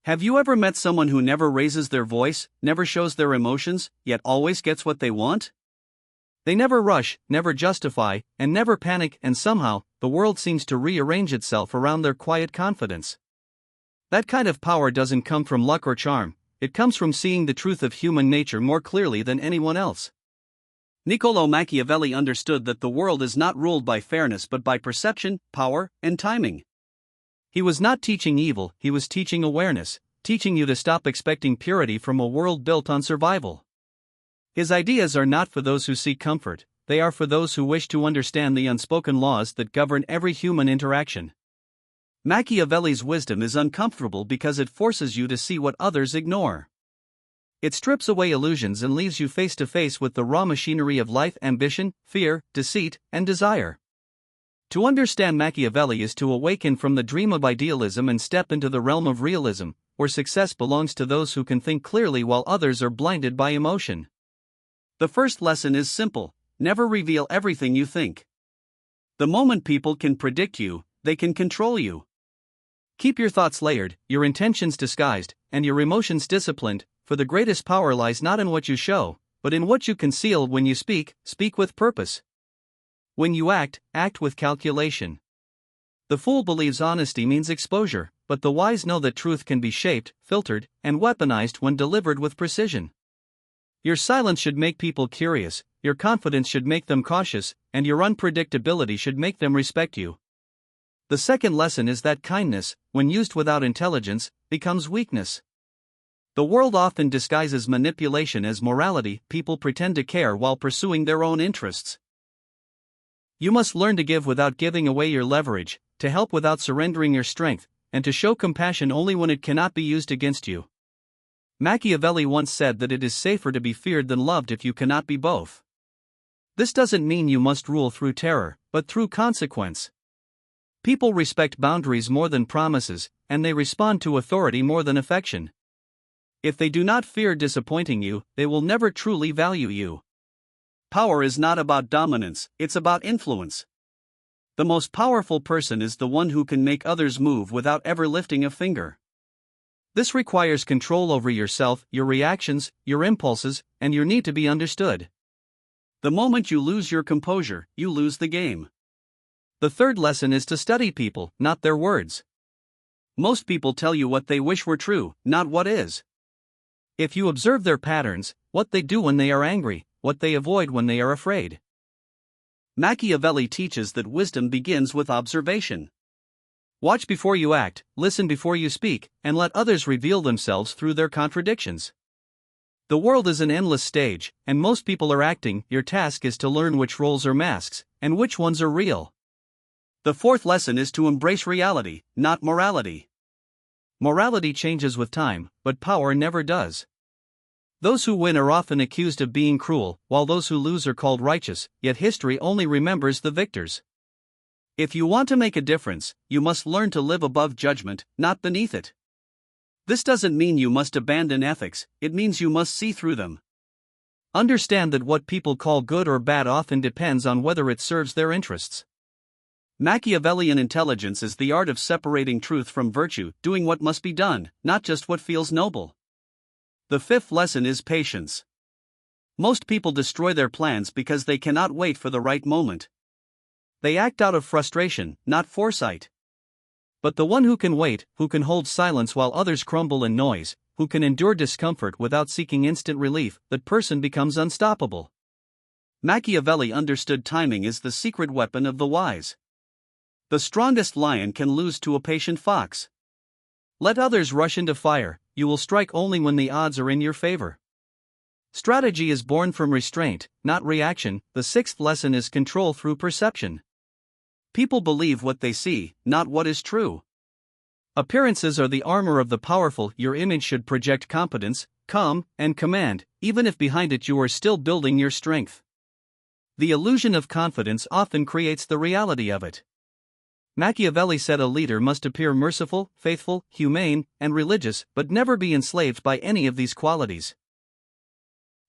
Have you ever met someone who never raises their voice, never shows their emotions, yet always gets what they want? They never rush, never justify, and never panic, and somehow, the world seems to rearrange itself around their quiet confidence. That kind of power doesn't come from luck or charm, it comes from seeing the truth of human nature more clearly than anyone else. Niccolò Machiavelli understood that the world is not ruled by fairness but by perception, power, and timing. He was not teaching evil, he was teaching awareness, teaching you to stop expecting purity from a world built on survival. His ideas are not for those who seek comfort, they are for those who wish to understand the unspoken laws that govern every human interaction. Machiavelli's wisdom is uncomfortable because it forces you to see what others ignore. It strips away illusions and leaves you face to face with the raw machinery of life: ambition, fear, deceit, and desire. To understand Machiavelli is to awaken from the dream of idealism and step into the realm of realism, where success belongs to those who can think clearly while others are blinded by emotion. The first lesson is simple: never reveal everything you think. The moment people can predict you, they can control you. Keep your thoughts layered, your intentions disguised, and your emotions disciplined, for the greatest power lies not in what you show, but in what you conceal. When you speak, speak with purpose. When you act, act with calculation. The fool believes honesty means exposure, but the wise know that truth can be shaped, filtered, and weaponized when delivered with precision. Your silence should make people curious, your confidence should make them cautious, and your unpredictability should make them respect you. The second lesson is that kindness, when used without intelligence, becomes weakness. The world often disguises manipulation as morality. People pretend to care while pursuing their own interests. You must learn to give without giving away your leverage, to help without surrendering your strength, and to show compassion only when it cannot be used against you. Machiavelli once said that it is safer to be feared than loved if you cannot be both. This doesn't mean you must rule through terror, but through consequence. People respect boundaries more than promises, and they respond to authority more than affection. If they do not fear disappointing you, they will never truly value you. Power is not about dominance, it's about influence. The most powerful person is the one who can make others move without ever lifting a finger. This requires control over yourself, your reactions, your impulses, and your need to be understood. The moment you lose your composure, you lose the game. The third lesson is to study people, not their words. Most people tell you what they wish were true, not what is. If you observe their patterns, what they do when they are angry, what they avoid when they are afraid. Machiavelli teaches that wisdom begins with observation. Watch before you act, listen before you speak, and let others reveal themselves through their contradictions. The world is an endless stage, and most people are acting. Your task is to learn which roles are masks, and which ones are real. The fourth lesson is to embrace reality, not morality. Morality changes with time, but power never does. Those who win are often accused of being cruel, while those who lose are called righteous, yet history only remembers the victors. If you want to make a difference, you must learn to live above judgment, not beneath it. This doesn't mean you must abandon ethics, it means you must see through them. Understand that what people call good or bad often depends on whether it serves their interests. Machiavellian intelligence is the art of separating truth from virtue, doing what must be done, not just what feels noble. The fifth lesson is patience. Most people destroy their plans because they cannot wait for the right moment. They act out of frustration, not foresight. But the one who can wait, who can hold silence while others crumble in noise, who can endure discomfort without seeking instant relief, that person becomes unstoppable. Machiavelli understood timing is the secret weapon of the wise. The strongest lion can lose to a patient fox. Let others rush into fire, you will strike only when the odds are in your favor. Strategy is born from restraint, not reaction. The sixth lesson is control through perception. People believe what they see, not what is true. Appearances are the armor of the powerful. Your image should project competence, calm, and command, even if behind it you are still building your strength. The illusion of confidence often creates the reality of it. Machiavelli said a leader must appear merciful, faithful, humane, and religious, but never be enslaved by any of these qualities.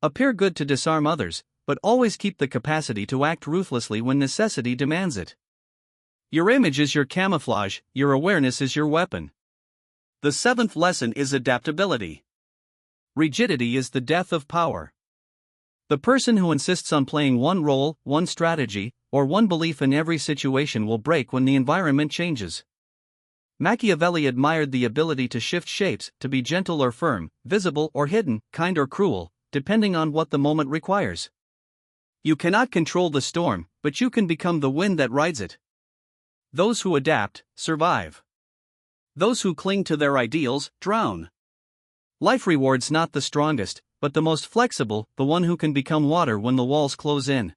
Appear good to disarm others, but always keep the capacity to act ruthlessly when necessity demands it. Your image is your camouflage, your awareness is your weapon. The seventh lesson is adaptability. Rigidity is the death of power. The person who insists on playing one role, one strategy, or one belief in every situation will break when the environment changes. Machiavelli admired the ability to shift shapes, to be gentle or firm, visible or hidden, kind or cruel, depending on what the moment requires. You cannot control the storm, but you can become the wind that rides it. Those who adapt, survive. Those who cling to their ideals, drown. Life rewards not the strongest, but the most flexible, the one who can become water when the walls close in.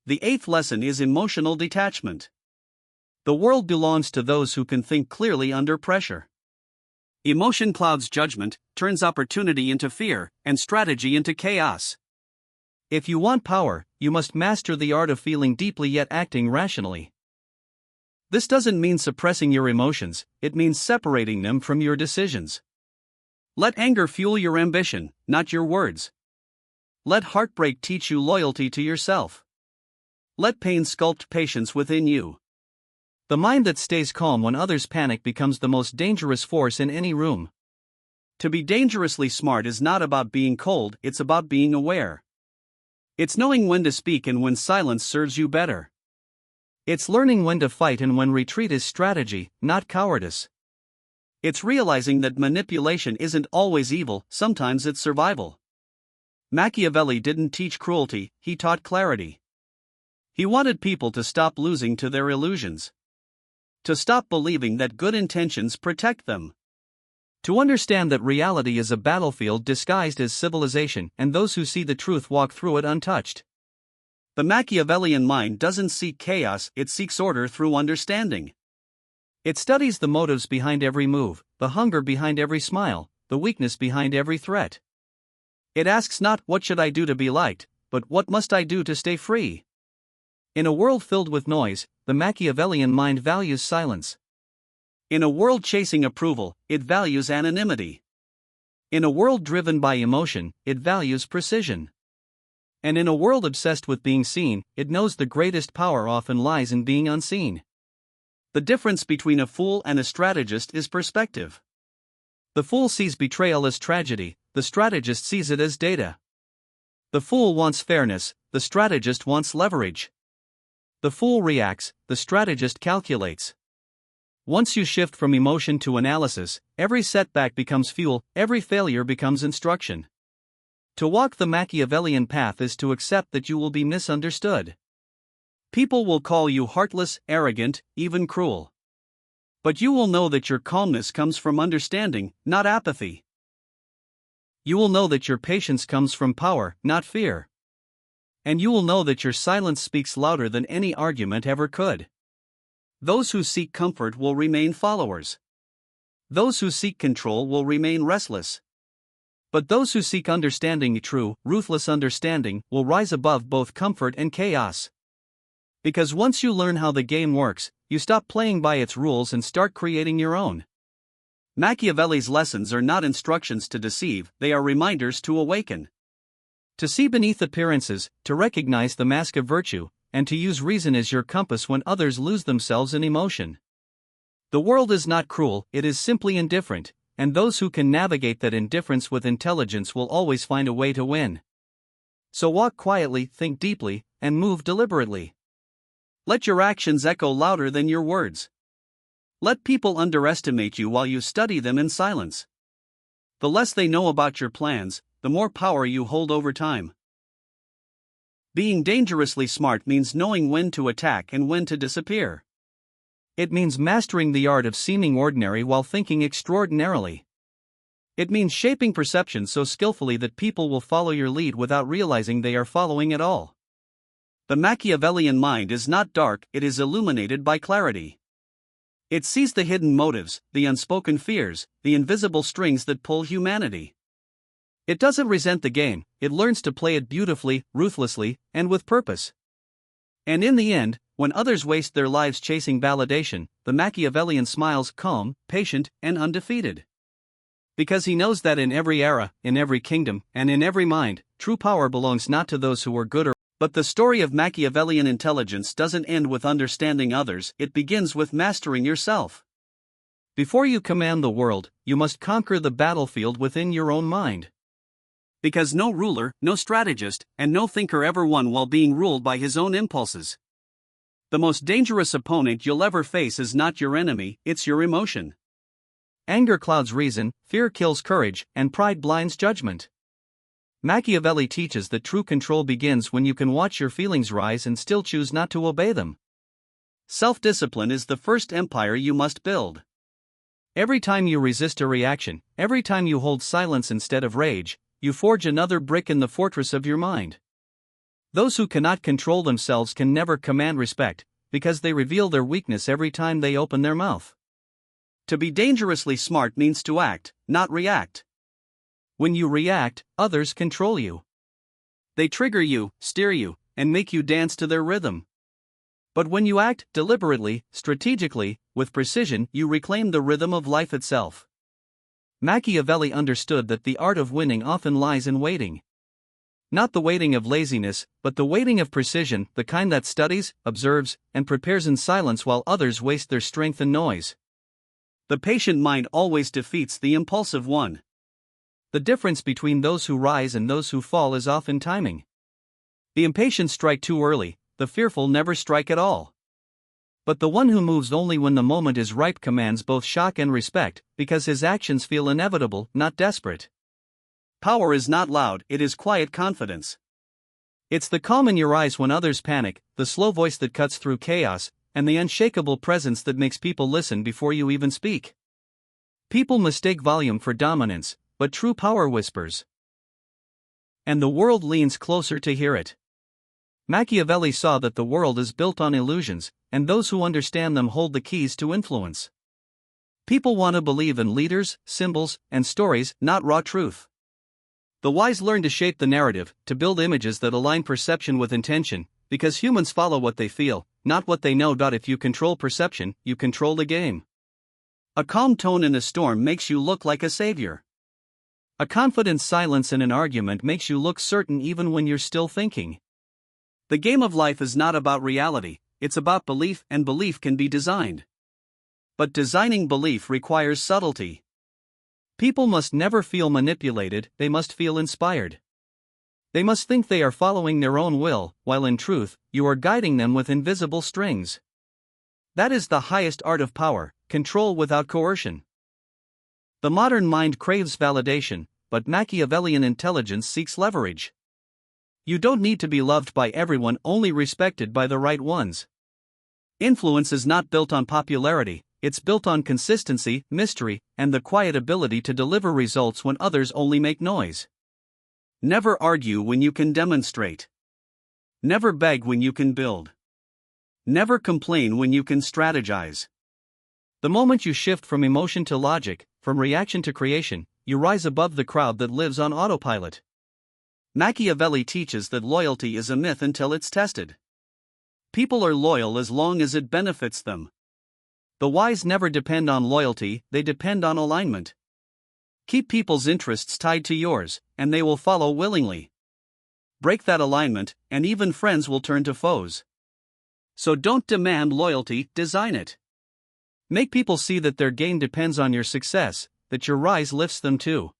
The eighth lesson is emotional detachment. The world belongs to those who can think clearly under pressure. Emotion clouds judgment, turns opportunity into fear, and strategy into chaos. If you want power, you must master the art of feeling deeply yet acting rationally. This doesn't mean suppressing your emotions, it means separating them from your decisions. Let anger fuel your ambition, not your words. Let heartbreak teach you loyalty to yourself. Let pain sculpt patience within you. The mind that stays calm when others panic becomes the most dangerous force in any room. To be dangerously smart is not about being cold, it's about being aware. It's knowing when to speak and when silence serves you better. It's learning when to fight and when retreat is strategy, not cowardice. It's realizing that manipulation isn't always evil, sometimes it's survival. Machiavelli didn't teach cruelty, he taught clarity. He wanted people to stop losing to their illusions. To stop believing that good intentions protect them. To understand that reality is a battlefield disguised as civilization, and those who see the truth walk through it untouched. The Machiavellian mind doesn't seek chaos, it seeks order through understanding. It studies the motives behind every move, the hunger behind every smile, the weakness behind every threat. It asks not what should I do to be liked, but what must I do to stay free? In a world filled with noise, the Machiavellian mind values silence. In a world chasing approval, it values anonymity. In a world driven by emotion, it values precision. And in a world obsessed with being seen, it knows the greatest power often lies in being unseen. The difference between a fool and a strategist is perspective. The fool sees betrayal as tragedy, the strategist sees it as data. The fool wants fairness, the strategist wants leverage. The fool reacts, the strategist calculates. Once you shift from emotion to analysis, every setback becomes fuel, every failure becomes instruction. To walk the Machiavellian path is to accept that you will be misunderstood. People will call you heartless, arrogant, even cruel. But you will know that your calmness comes from understanding, not apathy. You will know that your patience comes from power, not fear. And you will know that your silence speaks louder than any argument ever could. Those who seek comfort will remain followers. Those who seek control will remain restless. But those who seek understanding, true, ruthless understanding, will rise above both comfort and chaos. Because once you learn how the game works, you stop playing by its rules and start creating your own. Machiavelli's lessons are not instructions to deceive, they are reminders to awaken. To see beneath appearances, to recognize the mask of virtue, and to use reason as your compass when others lose themselves in emotion. The world is not cruel, it is simply indifferent. And those who can navigate that indifference with intelligence will always find a way to win. So walk quietly, think deeply, and move deliberately. Let your actions echo louder than your words. Let people underestimate you while you study them in silence. The less they know about your plans, the more power you hold over time. Being dangerously smart means knowing when to attack and when to disappear. It means mastering the art of seeming ordinary while thinking extraordinarily. It means shaping perception so skillfully that people will follow your lead without realizing they are following at all. The Machiavellian mind is not dark, it is illuminated by clarity. It sees the hidden motives, the unspoken fears, the invisible strings that pull humanity. It doesn't resent the game, it learns to play it beautifully, ruthlessly, and with purpose. And in the end, when others waste their lives chasing validation, the Machiavellian smiles calm, patient, and undefeated. Because he knows that in every era, in every kingdom, and in every mind, true power belongs not to those who are good or. But the story of Machiavellian intelligence doesn't end with understanding others, it begins with mastering yourself. Before you command the world, you must conquer the battlefield within your own mind. Because no ruler, no strategist, and no thinker ever won while being ruled by his own impulses. The most dangerous opponent you'll ever face is not your enemy, it's your emotion. Anger clouds reason, fear kills courage, and pride blinds judgment. Machiavelli teaches that true control begins when you can watch your feelings rise and still choose not to obey them. Self-discipline is the first empire you must build. Every time you resist a reaction, every time you hold silence instead of rage, you forge another brick in the fortress of your mind. Those who cannot control themselves can never command respect, because they reveal their weakness every time they open their mouth. To be dangerously smart means to act, not react. When you react, others control you. They trigger you, steer you, and make you dance to their rhythm. But when you act deliberately, strategically, with precision, you reclaim the rhythm of life itself. Machiavelli understood that the art of winning often lies in waiting. Not the waiting of laziness, but the waiting of precision, the kind that studies, observes, and prepares in silence while others waste their strength in noise. The patient mind always defeats the impulsive one. The difference between those who rise and those who fall is often timing. The impatient strike too early, the fearful never strike at all. But the one who moves only when the moment is ripe commands both shock and respect, because his actions feel inevitable, not desperate. Power is not loud, it is quiet confidence. It's the calm in your eyes when others panic, the slow voice that cuts through chaos, and the unshakable presence that makes people listen before you even speak. People mistake volume for dominance, but true power whispers. And the world leans closer to hear it. Machiavelli saw that the world is built on illusions, and those who understand them hold the keys to influence. People want to believe in leaders, symbols, and stories, not raw truth. The wise learn to shape the narrative, to build images that align perception with intention, because humans follow what they feel, not what they know. If you control perception, you control the game. A calm tone in a storm makes you look like a savior. A confident silence in an argument makes you look certain even when you're still thinking. The game of life is not about reality, it's about belief, and belief can be designed. But designing belief requires subtlety. People must never feel manipulated, they must feel inspired. They must think they are following their own will, while in truth, you are guiding them with invisible strings. That is the highest art of power, control without coercion. The modern mind craves validation, but Machiavellian intelligence seeks leverage. You don't need to be loved by everyone, only respected by the right ones. Influence is not built on popularity, it's built on consistency, mystery, and the quiet ability to deliver results when others only make noise. Never argue when you can demonstrate. Never beg when you can build. Never complain when you can strategize. The moment you shift from emotion to logic, from reaction to creation, you rise above the crowd that lives on autopilot. Machiavelli teaches that loyalty is a myth until it's tested. People are loyal as long as it benefits them. The wise never depend on loyalty, they depend on alignment. Keep people's interests tied to yours, and they will follow willingly. Break that alignment, and even friends will turn to foes. So don't demand loyalty, design it. Make people see that their gain depends on your success, that your rise lifts them too.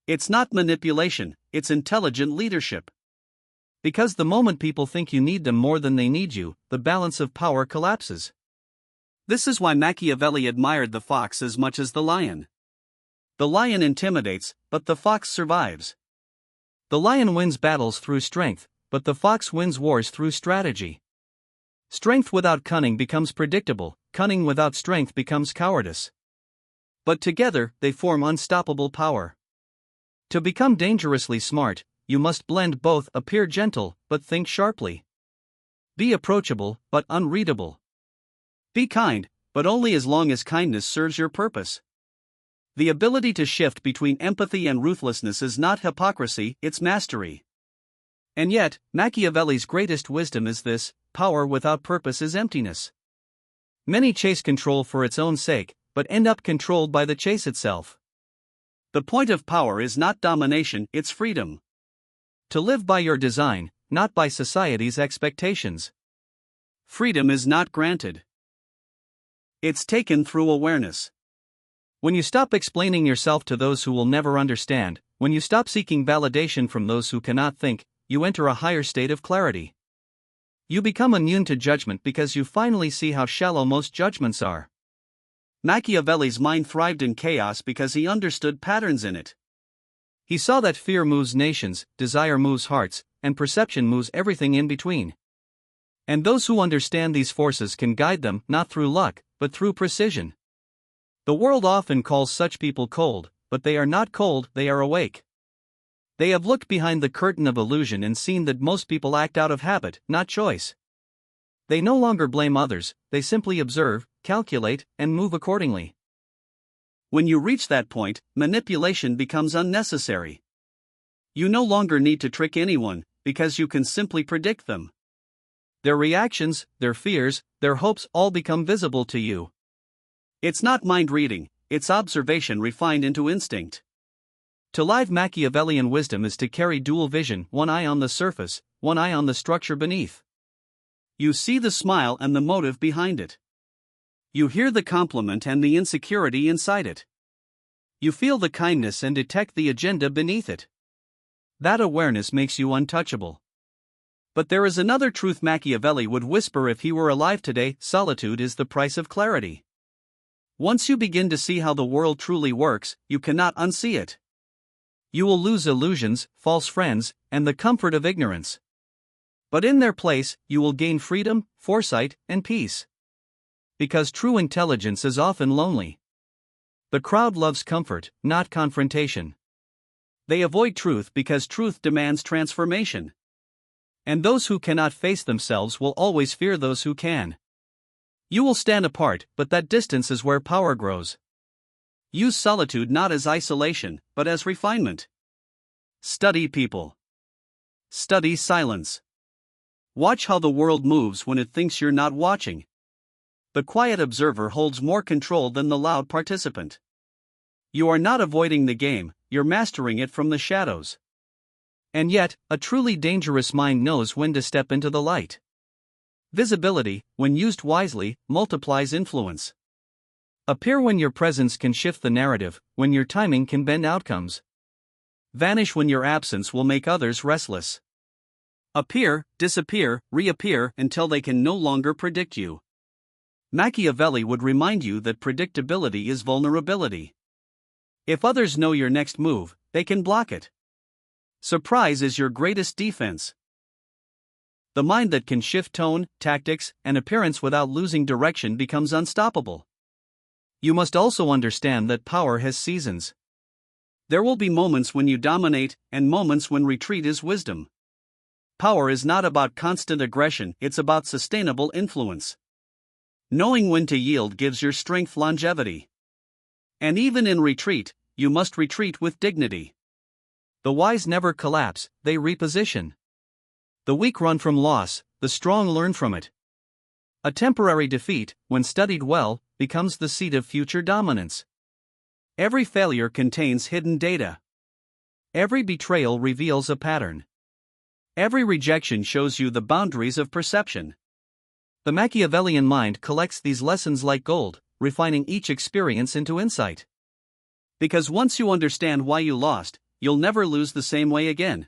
It's not manipulation, it's intelligent leadership. Because the moment people think you need them more than they need you, the balance of power collapses. This is why Machiavelli admired the fox as much as the lion. The lion intimidates, but the fox survives. The lion wins battles through strength, but the fox wins wars through strategy. Strength without cunning becomes predictable, cunning without strength becomes cowardice. But together, they form unstoppable power. To become dangerously smart, you must blend both, appear gentle, but think sharply. Be approachable, but unreadable. Be kind, but only as long as kindness serves your purpose. The ability to shift between empathy and ruthlessness is not hypocrisy, it's mastery. And yet, Machiavelli's greatest wisdom is this: power without purpose is emptiness. Many chase control for its own sake, but end up controlled by the chase itself. The point of power is not domination, it's freedom. To live by your design, not by society's expectations. Freedom is not granted. It's taken through awareness. When you stop explaining yourself to those who will never understand, when you stop seeking validation from those who cannot think, you enter a higher state of clarity. You become immune to judgment because you finally see how shallow most judgments are. Machiavelli's mind thrived in chaos because he understood patterns in it. He saw that fear moves nations, desire moves hearts, and perception moves everything in between. And those who understand these forces can guide them not through luck, but through precision. The world often calls such people cold, but they are not cold, they are awake. They have looked behind the curtain of illusion and seen that most people act out of habit, not choice. They no longer blame others, they simply observe, calculate, and move accordingly. When you reach that point, manipulation becomes unnecessary. You no longer need to trick anyone, because you can simply predict them. Their reactions, their fears, their hopes all become visible to you. It's not mind reading, it's observation refined into instinct. To live Machiavellian wisdom is to carry dual vision, one eye on the surface, one eye on the structure beneath. You see the smile and the motive behind it. You hear the compliment and the insecurity inside it. You feel the kindness and detect the agenda beneath it. That awareness makes you untouchable. But there is another truth Machiavelli would whisper if he were alive today: solitude is the price of clarity. Once you begin to see how the world truly works, you cannot unsee it. You will lose illusions, false friends, and the comfort of ignorance. But in their place, you will gain freedom, foresight, and peace. Because true intelligence is often lonely. The crowd loves comfort, not confrontation. They avoid truth because truth demands transformation. And those who cannot face themselves will always fear those who can. You will stand apart, but that distance is where power grows. Use solitude not as isolation, but as refinement. Study people. Study silence. Watch how the world moves when it thinks you're not watching. The quiet observer holds more control than the loud participant. You are not avoiding the game, you're mastering it from the shadows. And yet, a truly dangerous mind knows when to step into the light. Visibility, when used wisely, multiplies influence. Appear when your presence can shift the narrative, when your timing can bend outcomes. Vanish when your absence will make others restless. Appear, disappear, reappear until they can no longer predict you. Machiavelli would remind you that predictability is vulnerability. If others know your next move, they can block it. Surprise is your greatest defense. The mind that can shift tone, tactics, and appearance without losing direction becomes unstoppable. You must also understand that power has seasons. There will be moments when you dominate, and moments when retreat is wisdom. Power is not about constant aggression, it's about sustainable influence. Knowing when to yield gives your strength longevity. And even in retreat, you must retreat with dignity. The wise never collapse, they reposition. The weak run from loss, the strong learn from it. A temporary defeat, when studied well, becomes the seat of future dominance. Every failure contains hidden data. Every betrayal reveals a pattern. Every rejection shows you the boundaries of perception. The Machiavellian mind collects these lessons like gold, refining each experience into insight. Because once you understand why you lost, you'll never lose the same way again.